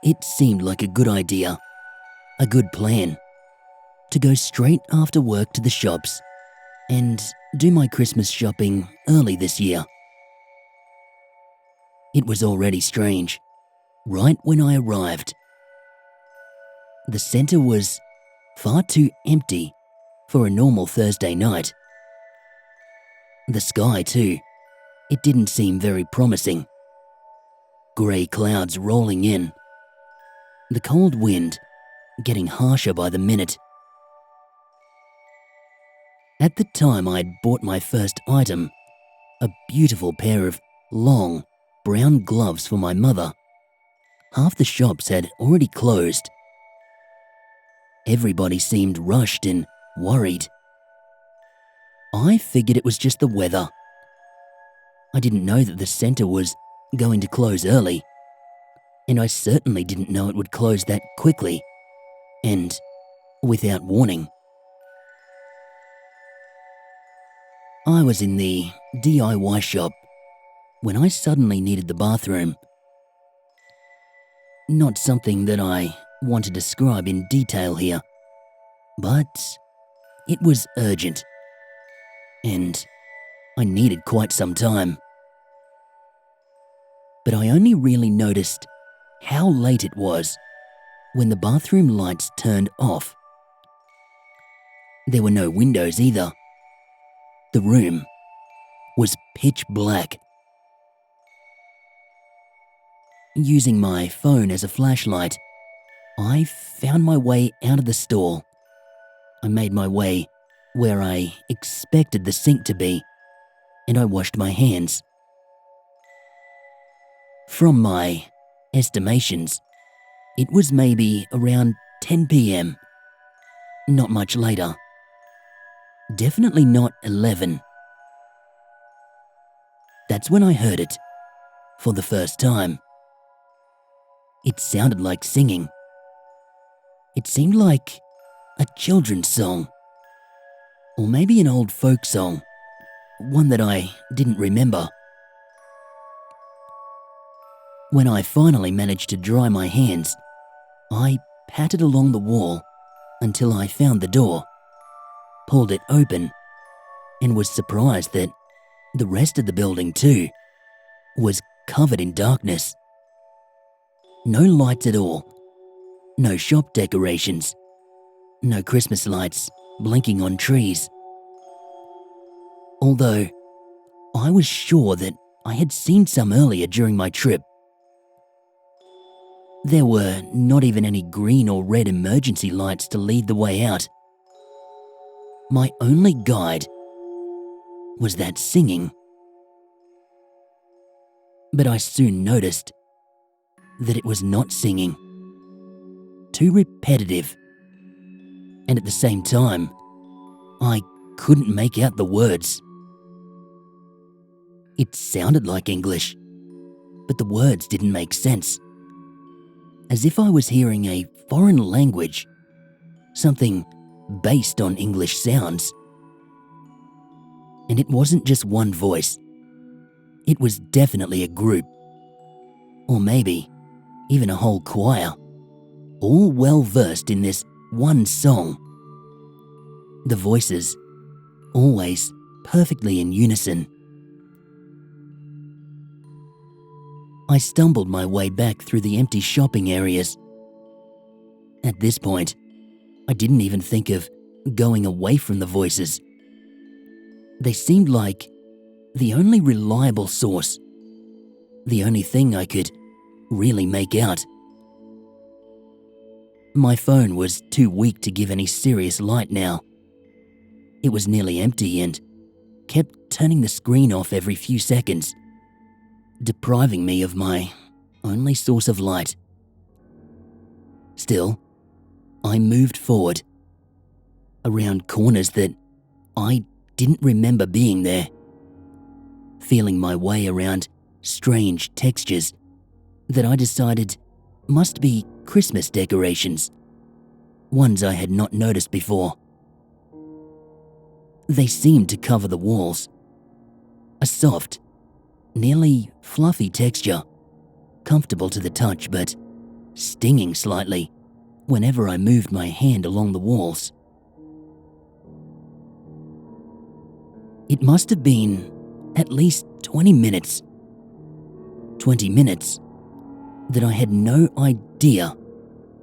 It seemed like a good idea, a good plan, to go straight after work to the shops and do my Christmas shopping early this year. It was already strange, right when I arrived. The centre was far too empty for a normal Thursday night. The sky too, it didn't seem very promising. Grey clouds rolling in, the cold wind getting harsher by the minute. At the time I'd bought my first item, a beautiful pair of long, brown gloves for my mother, half the shops had already closed. Everybody seemed rushed and worried. I figured it was just the weather. I didn't know that the centre was going to close early, and I certainly didn't know it would close that quickly and without warning. I was in the DIY shop when I suddenly needed the bathroom. Not something that I want to describe in detail here, but it was urgent, and I needed quite some time. But I only really noticed how late it was when the bathroom lights turned off. There were no windows either. The room was pitch black. Using my phone as a flashlight, I found my way out of the stall. I made my way where I expected the sink to be, and I washed my hands. From my estimations, it was maybe around 10 p.m. Not much later. Definitely not 11. That's when I heard it, for the first time. It sounded like singing. It seemed like a children's song, or maybe an old folk song, one that I didn't remember. When I finally managed to dry my hands, I pattered along the wall until I found the door, pulled it open, and was surprised that the rest of the building too was covered in darkness. No lights at all, no shop decorations, no Christmas lights blinking on trees. Although I was sure that I had seen some earlier during my trip. There were not even any green or red emergency lights to lead the way out. My only guide was that singing. But I soon noticed that it was not singing. Too repetitive. And at the same time, I couldn't make out the words. It sounded like English, but the words didn't make sense. As if I was hearing a foreign language, something based on English sounds. And it wasn't just one voice. It was definitely a group. Or maybe even a whole choir, all well versed in this one song. The voices, always perfectly in unison. I stumbled my way back through the empty shopping areas. At this point, I didn't even think of going away from the voices. They seemed like the only reliable source, the only thing I could really make out. My phone was too weak to give any serious light now. It was nearly empty and kept turning the screen off every few seconds, depriving me of my only source of light. Still, I moved forward, around corners that I didn't remember being there, feeling my way around strange textures that I decided must be Christmas decorations, ones I had not noticed before. They seemed to cover the walls, a soft, nearly fluffy texture, comfortable to the touch but stinging slightly whenever I moved my hand along the walls. It must have been at least 20 minutes. 20 minutes that I had no idea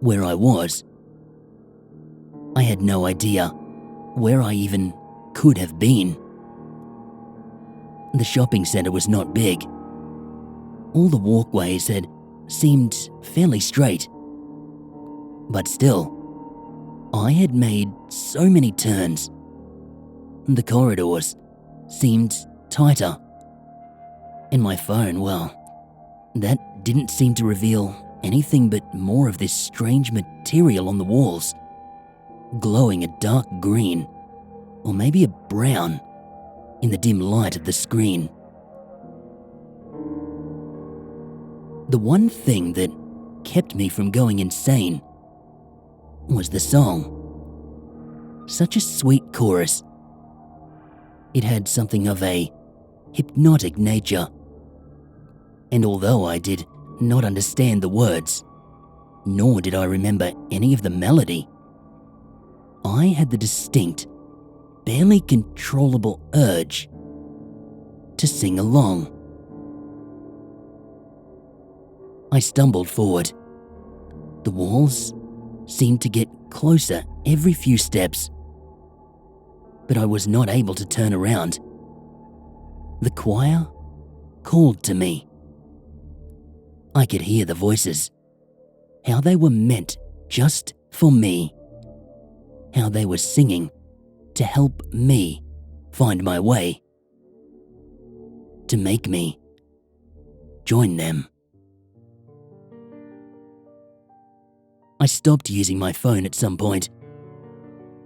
where I was. I had no idea where I even could have been. The shopping centre was not big. All the walkways had seemed fairly straight. But still, I had made so many turns. The corridors seemed tighter. And my phone, well, that didn't seem to reveal anything but more of this strange material on the walls, glowing a dark green, or maybe a brown, in the dim light of the screen. The one thing that kept me from going insane was the song. Such a sweet chorus. It had something of a hypnotic nature. And although I did not understand the words, nor did I remember any of the melody, I had the distinct, barely controllable urge to sing along. I stumbled forward. The walls seemed to get closer every few steps, but I was not able to turn around. The choir called to me. I could hear the voices, how they were meant just for me, how they were singing to help me find my way, to make me join them. I stopped using my phone at some point.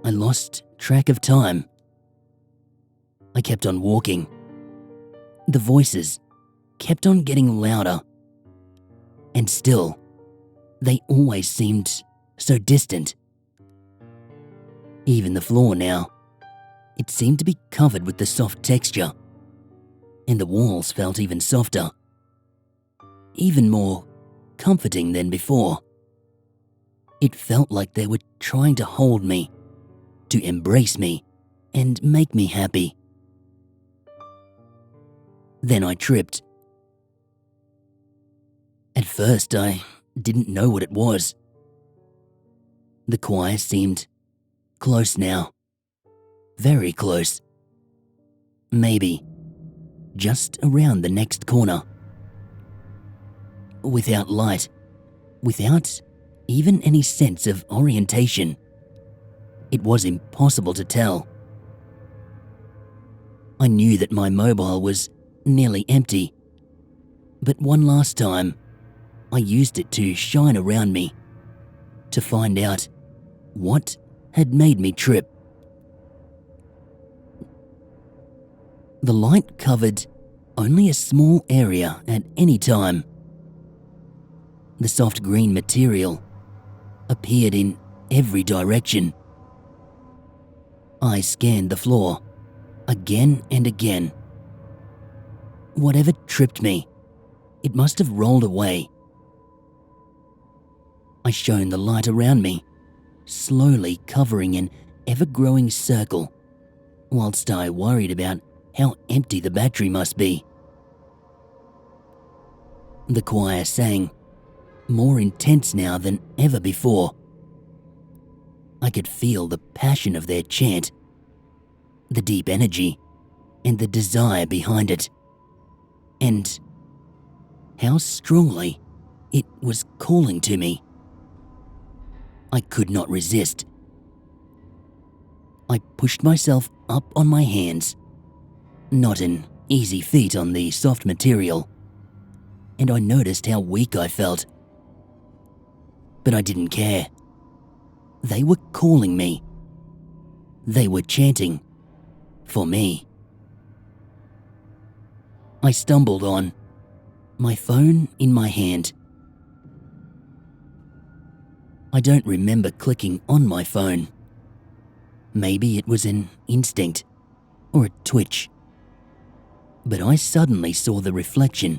I lost track of time. I kept on walking. The voices kept on getting louder. And still, they always seemed so distant. Even the floor now, it seemed to be covered with the soft texture, and the walls felt even softer, even more comforting than before. It felt like they were trying to hold me, to embrace me, and make me happy. Then I tripped. At first, I didn't know what it was. The choir seemed close now. Very close. Maybe just around the next corner. Without light, without even any sense of orientation, it was impossible to tell. I knew that my mobile was nearly empty, but one last time, I used it to shine around me, to find out what had made me trip. The light covered only a small area at any time. The soft green material appeared in every direction. I scanned the floor again and again. Whatever tripped me, it must have rolled away. I shone the light around me, slowly covering an ever-growing circle, whilst I worried about how empty the battery must be. The choir sang, more intense now than ever before. I could feel the passion of their chant, the deep energy, and the desire behind it, and how strongly it was calling to me. I could not resist. I pushed myself up on my hands, not an easy feat on the soft material, and I noticed how weak I felt. But I didn't care. They were calling me. They were chanting for me. I stumbled on, my phone in my hand. I don't remember clicking on my phone. Maybe it was an instinct or a twitch. But I suddenly saw the reflection.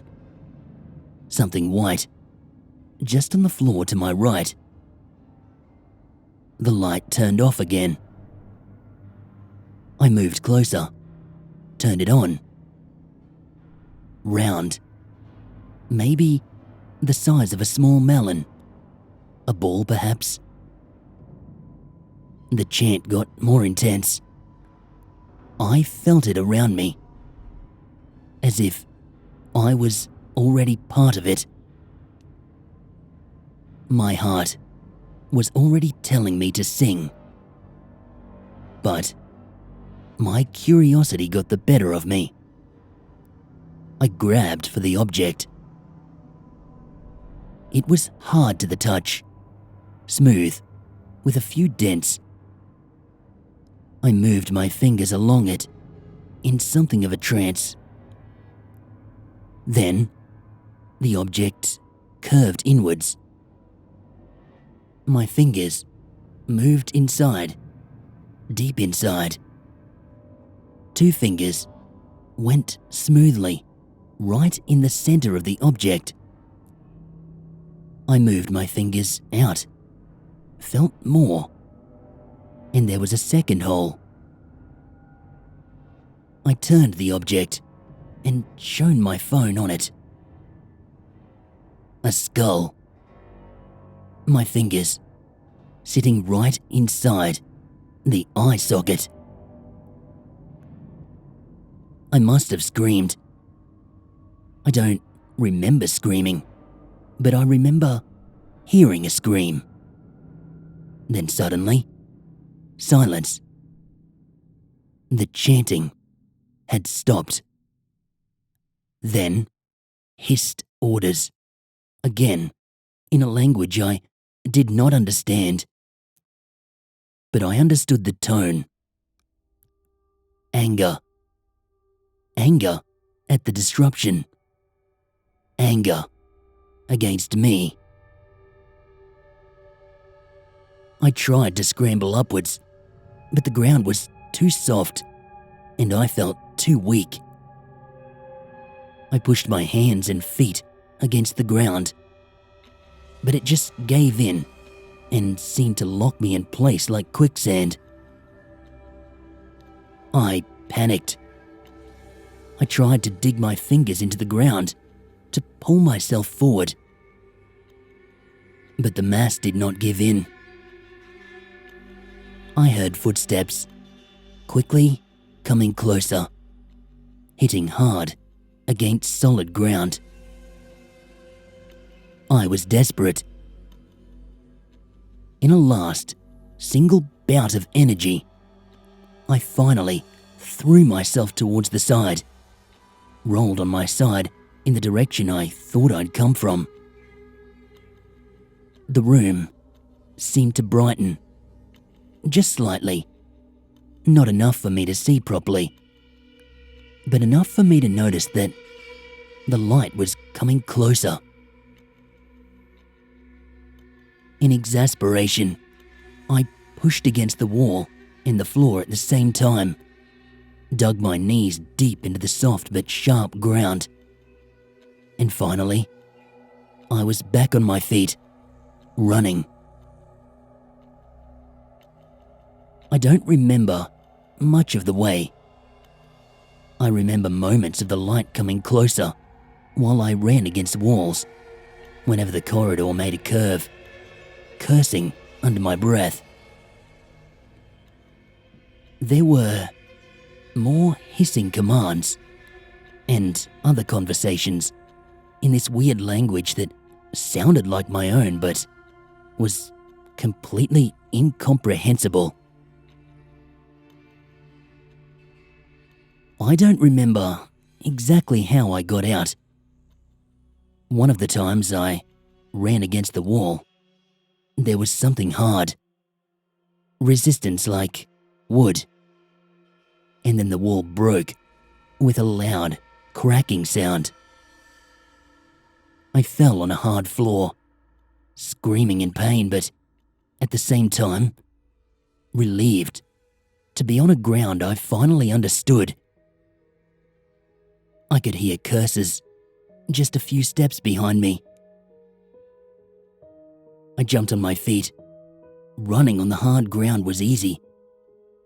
Something white, just on the floor to my right. The light turned off again. I moved closer, turned it on. Round. Maybe the size of a small melon. A ball, perhaps. The chant got more intense. I felt it around me, as if I was already part of it. My heart was already telling me to sing. But my curiosity got the better of me. I grabbed for the object. It was hard to the touch, smooth, with a few dents. I moved my fingers along it in something of a trance. Then, the object curved inwards. My fingers moved inside, deep inside. 2 fingers went smoothly, right in the center of the object. I moved my fingers out, felt more, and there was a second hole. I turned the object and shone my phone on it. A skull. My fingers sitting right inside the eye socket. I must have screamed. I don't remember screaming, but I remember hearing a scream. Then suddenly, silence. The chanting had stopped. Then, hissed orders, again, in a language I did not understand. But I understood the tone. Anger. Anger at the disruption. Anger against me. I tried to scramble upwards, but the ground was too soft, and I felt too weak. I pushed my hands and feet against the ground, but it just gave in and seemed to lock me in place like quicksand. I panicked. I tried to dig my fingers into the ground to pull myself forward, but the mass did not give in. I heard footsteps, quickly coming closer, hitting hard against solid ground. I was desperate. In a last, single bout of energy, I finally threw myself towards the side, rolled on my side in the direction I thought I'd come from. The room seemed to brighten, just slightly, not enough for me to see properly, but enough for me to notice that the light was coming closer. In exasperation, I pushed against the wall and the floor at the same time, dug my knees deep into the soft but sharp ground, and finally, I was back on my feet, running. I don't remember much of the way. I remember moments of the light coming closer while I ran against walls, whenever the corridor made a curve, cursing under my breath. There were more hissing commands and other conversations in this weird language that sounded like my own but was completely incomprehensible. I don't remember exactly how I got out. One of the times I ran against the wall, there was something hard, resistance like wood, and then the wall broke with a loud, cracking sound. I fell on a hard floor, screaming in pain, but at the same time, relieved to be on a ground I finally understood. I could hear curses just a few steps behind me. I jumped on my feet. Running on the hard ground was easy.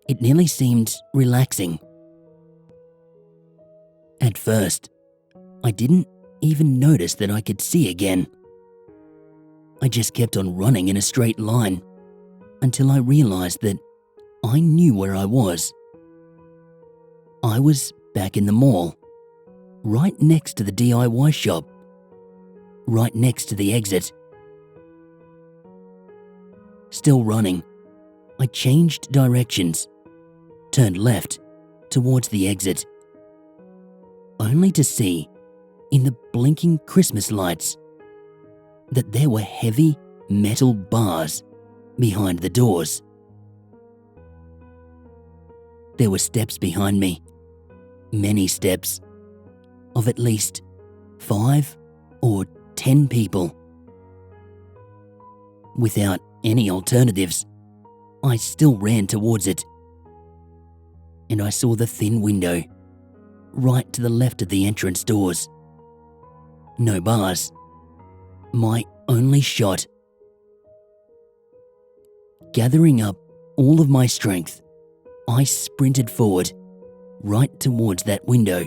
It nearly seemed relaxing. At first, I didn't even notice that I could see again. I just kept on running in a straight line until I realized that I knew where I was. I was back in the mall, right next to the DIY shop, right next to the exit. Still running, I changed directions, turned left towards the exit, only to see, in the blinking Christmas lights, that there were heavy metal bars behind the doors. There were steps behind me, many steps, of at least 5 or 10 people. Without any alternatives, I still ran towards it, and I saw the thin window right to the left of the entrance doors. No bars. My only shot. Gathering up all of my strength, I sprinted forward, right towards that window.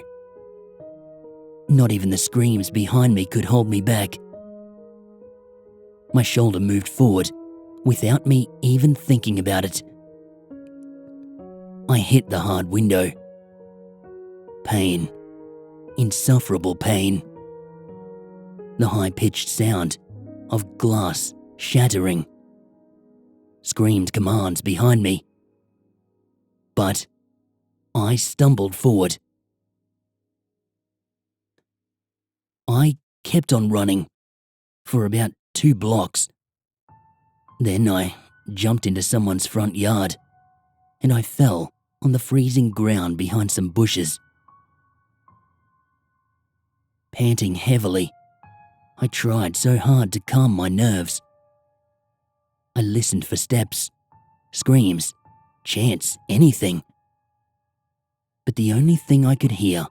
Not even the screams behind me could hold me back. My shoulder moved forward without me even thinking about it. I hit the hard window. Pain. Insufferable pain. The high-pitched sound of glass shattering. Screamed commands behind me. But I stumbled forward. I kept on running for about 2 blocks. Then I jumped into someone's front yard, and I fell on the freezing ground behind some bushes. Panting heavily, I tried so hard to calm my nerves. I listened for steps, screams, chants, anything. But the only thing I could hear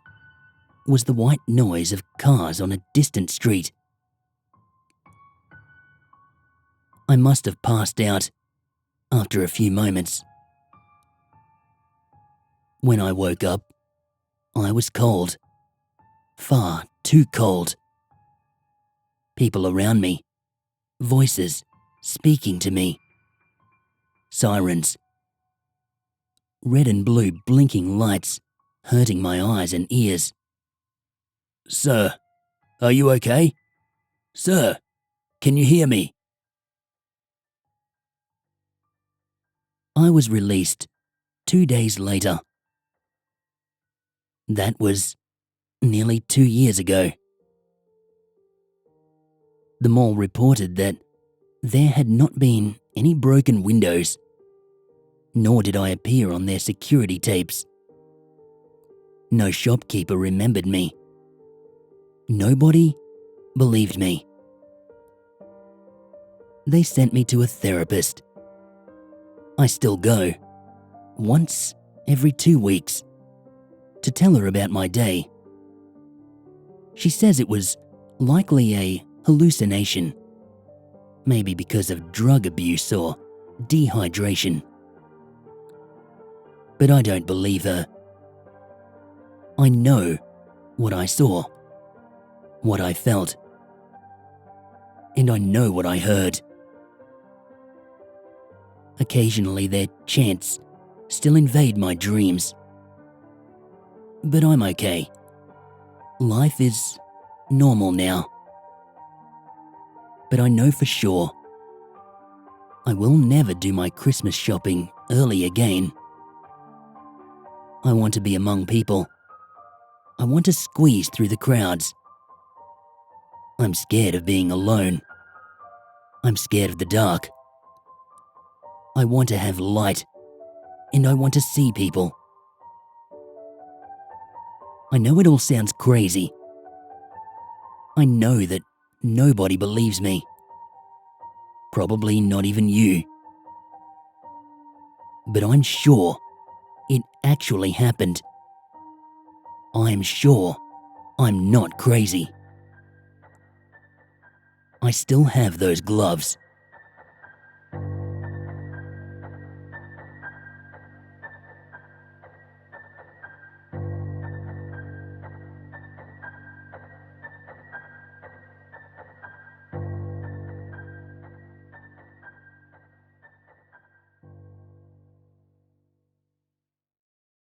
was the white noise of cars on a distant street. I must have passed out after a few moments. When I woke up, I was cold. Far too cold. People around me, voices speaking to me. Sirens. Red and blue blinking lights hurting my eyes and ears. "Sir, are you okay? Sir, can you hear me?" I was released 2 days later. That was nearly 2 years ago. The mall reported that there had not been any broken windows, nor did I appear on their security tapes. No shopkeeper remembered me. Nobody believed me. They sent me to a therapist. I still go, once every 2 weeks, to tell her about my day. She says it was likely a hallucination, maybe because of drug abuse or dehydration. But I don't believe her. I know what I saw, what I felt, and I know what I heard. Occasionally their chants still invade my dreams. But I'm okay. Life is normal now. But I know for sure I will never do my Christmas shopping early again. I want to be among people. I want to squeeze through the crowds. I'm scared of being alone. I'm scared of the dark. I want to have light, and I want to see people. I know it all sounds crazy. I know that nobody believes me. Probably not even you. But I'm sure it actually happened. I'm sure I'm not crazy. I still have those gloves.